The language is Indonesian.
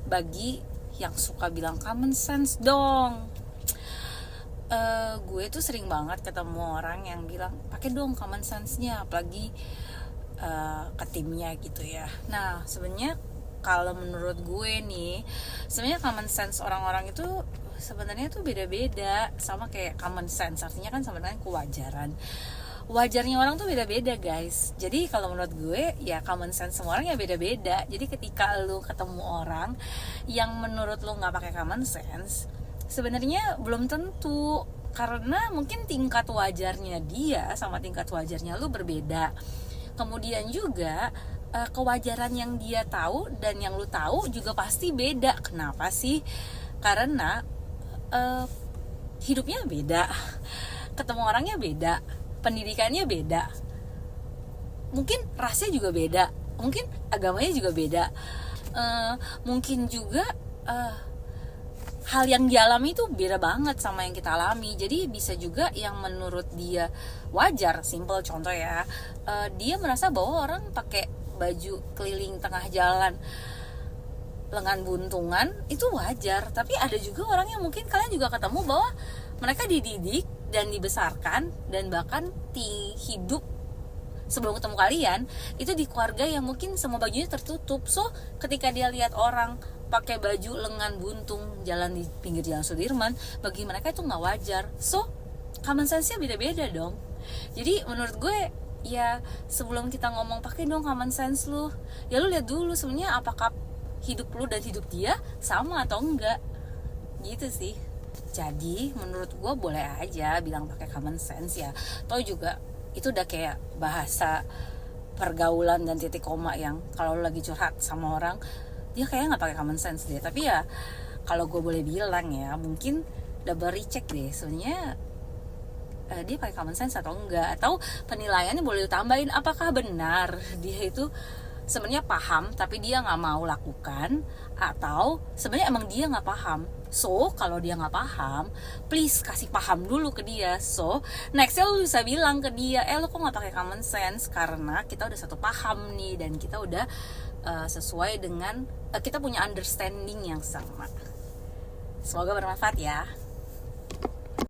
bagi yang suka bilang common sense dong. Gue tuh sering banget ketemu orang yang bilang pakai dong common sense-nya, apalagi ke timnya gitu ya. Nah sebenarnya kalau menurut gue nih, sebenarnya common sense orang-orang itu sebenarnya tuh beda-beda, sama kayak common sense artinya kan sebenarnya kewajaran. Wajarnya orang tuh beda-beda guys. Jadi kalau menurut gue ya common sense semua orang ya beda-beda. Jadi ketika lu ketemu orang yang menurut lu nggak pakai common sense, sebenarnya belum tentu, karena mungkin tingkat wajarnya dia sama tingkat wajarnya lu berbeda. Kemudian juga kewajaran yang dia tahu dan yang lu tahu juga pasti beda. Kenapa sih? Karena hidupnya beda, ketemu orangnya beda, pendidikannya beda, mungkin rasnya juga beda, mungkin agamanya juga beda, mungkin juga hal yang dialami itu beda banget sama yang kita alami. Jadi bisa juga yang menurut dia wajar, simple contoh ya, dia merasa bahwa orang pakai baju keliling tengah jalan lengan buntungan itu wajar. Tapi ada juga orang yang mungkin kalian juga ketemu bahwa mereka dididik dan dibesarkan dan bahkan hidup sebelum ketemu kalian itu di keluarga yang mungkin semua bajunya tertutup. So ketika dia lihat orang pakai baju lengan buntung jalan di pinggir jalan Sudirman, bagi mereka itu nggak wajar. So common sense-nya beda-beda dong. Jadi menurut gue ya sebelum kita ngomong pakai dong common sense lu, ya lu lihat dulu sebenarnya apakah hidup lu dan hidup dia sama atau enggak, gitu sih. Jadi menurut gue boleh aja bilang pakai common sense ya. Toh juga itu udah kayak bahasa pergaulan dan titik koma yang kalau lu lagi curhat sama orang, dia kayaknya nggak pakai common sense deh. Tapi ya kalau gue boleh bilang ya, mungkin double recheck deh sebenarnya dia pakai common sense atau enggak, atau penilaiannya boleh ditambahin apakah benar dia itu sebenarnya paham tapi dia nggak mau lakukan, atau sebenarnya emang dia nggak paham. So kalau dia nggak paham, please kasih paham dulu ke dia. So nextnya lu bisa bilang ke dia, lu kok nggak pakai common sense, karena kita udah satu paham nih dan kita udah sesuai dengan kita punya understanding yang sama. Semoga bermanfaat ya.